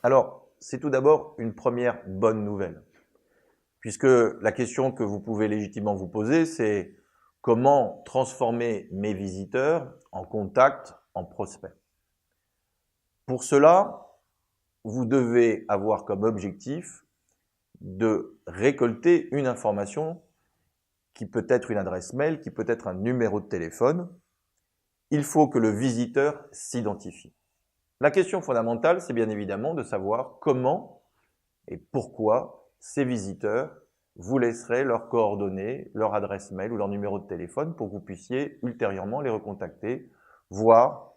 Alors, c'est tout d'abord une première bonne nouvelle, puisque la question que vous pouvez légitimement vous poser, c'est comment transformer mes visiteurs en contacts, en prospects. Pour cela, vous devez avoir comme objectif de récolter une information qui peut être une adresse mail, qui peut être un numéro de téléphone. Il faut que le visiteur s'identifie. La question fondamentale, c'est bien évidemment de savoir comment et pourquoi ces visiteurs vous laisseraient leurs coordonnées, leur adresse mail ou leur numéro de téléphone pour que vous puissiez ultérieurement les recontacter, voire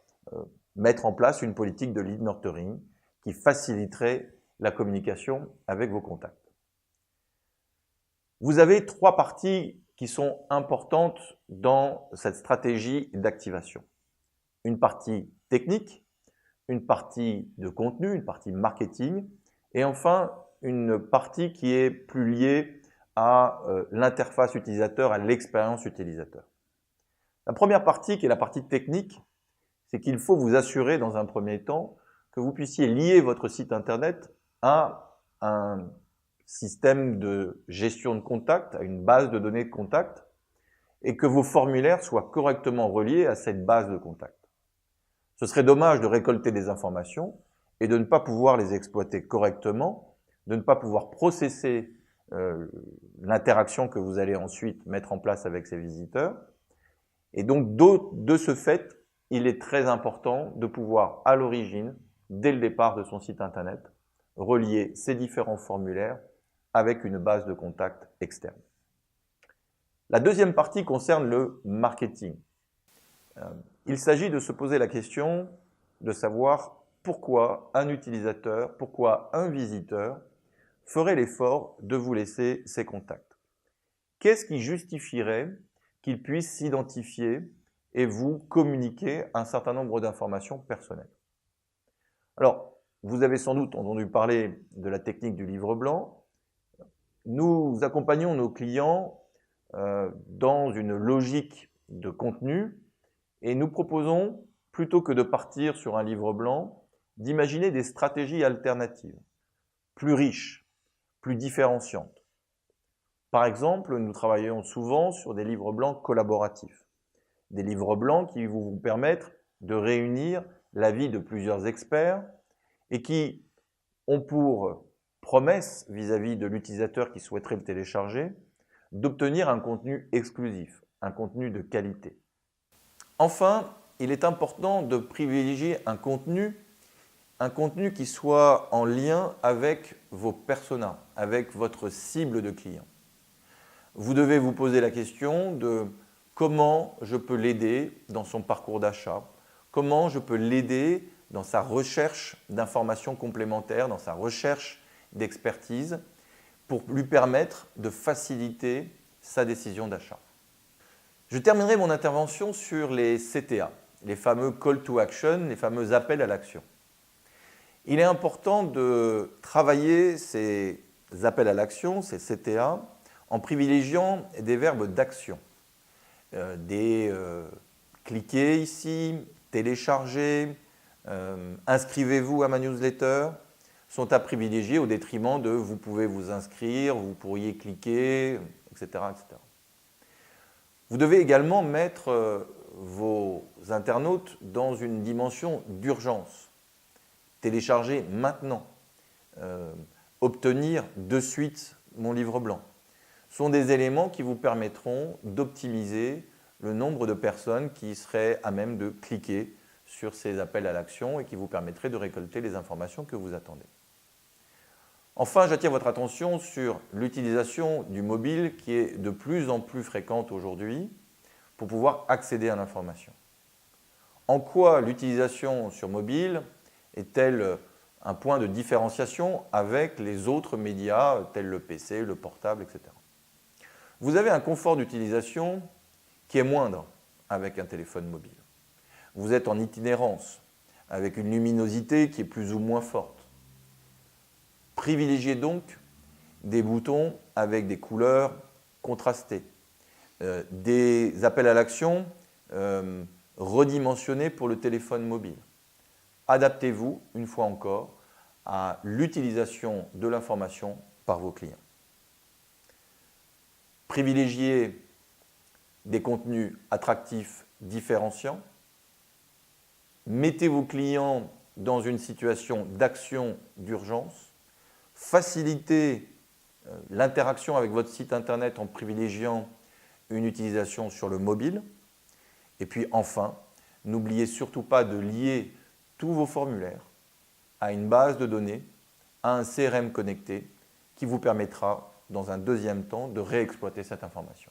mettre en place une politique de lead nurturing qui faciliterait la communication avec vos contacts. Vous avez trois parties qui sont importantes dans cette stratégie d'activation. Une partie technique, une partie de contenu, une partie marketing, et enfin une partie qui est plus liée à l'interface utilisateur, à l'expérience utilisateur. La première partie, qui est la partie technique, c'est qu'il faut vous assurer dans un premier temps que vous puissiez lier votre site internet à un système de gestion de contact, à une base de données de contact, et que vos formulaires soient correctement reliés à cette base de contact. Ce serait dommage de récolter des informations et de ne pas pouvoir les exploiter correctement, de ne pas pouvoir processer l'interaction que vous allez ensuite mettre en place avec ces visiteurs. Et donc, de ce fait, il est très important de pouvoir, à l'origine, dès le départ de son site internet, relier ces différents formulaires avec une base de contact externe. La deuxième partie concerne le marketing. Il s'agit de se poser la question de savoir pourquoi un utilisateur, pourquoi un visiteur ferait l'effort de vous laisser ses contacts. Qu'est-ce qui justifierait qu'il puisse s'identifier et vous communiquer un certain nombre d'informations personnelles? Alors, vous avez sans doute entendu parler de la technique du livre blanc. Nous accompagnons nos clients dans une logique de contenu et nous proposons, plutôt que de partir sur un livre blanc, d'imaginer des stratégies alternatives, plus riches, plus différenciantes. Par exemple, nous travaillons souvent sur des livres blancs collaboratifs, des livres blancs qui vont vous permettre de réunir l'avis de plusieurs experts et qui ont pour promesse vis-à-vis de l'utilisateur qui souhaiterait le télécharger, d'obtenir un contenu exclusif, un contenu de qualité. Enfin, il est important de privilégier un contenu qui soit en lien avec vos personas, avec votre cible de clients. Vous devez vous poser la question de comment je peux l'aider dans son parcours d'achat, comment je peux l'aider dans sa recherche d'informations complémentaires, dans sa recherche d'expertise, pour lui permettre de faciliter sa décision d'achat. Je terminerai mon intervention sur les CTA, les fameux call to action, les fameux appels à l'action. Il est important de travailler ces appels à l'action, ces CTA, en privilégiant des verbes d'action. Cliquez ici, téléchargez, inscrivez-vous à ma newsletter sont à privilégier au détriment de vous pouvez vous inscrire, vous pourriez cliquer, etc., etc. Vous devez également mettre vos internautes dans une dimension d'urgence. Télécharger maintenant, obtenir de suite mon livre blanc, sont des éléments qui vous permettront d'optimiser le nombre de personnes qui seraient à même de cliquer sur ces appels à l'action et qui vous permettraient de récolter les informations que vous attendez. Enfin, j'attire votre attention sur l'utilisation du mobile qui est de plus en plus fréquente aujourd'hui pour pouvoir accéder à l'information. En quoi l'utilisation sur mobile est-elle un point de différenciation avec les autres médias tels le PC, le portable, etc. Vous avez un confort d'utilisation qui est moindre avec un téléphone mobile. Vous êtes en itinérance avec une luminosité qui est plus ou moins forte. Privilégiez donc des boutons avec des couleurs contrastées, des appels à l'action redimensionnés pour le téléphone mobile. Adaptez-vous, une fois encore, à l'utilisation de l'information par vos clients. Privilégiez des contenus attractifs, différenciants. Mettez vos clients dans une situation d'action d'urgence. Facilitez l'interaction avec votre site internet en privilégiant une utilisation sur le mobile. Et puis enfin, n'oubliez surtout pas de lier tous vos formulaires à une base de données, à un CRM connecté qui vous permettra dans un deuxième temps de réexploiter cette information.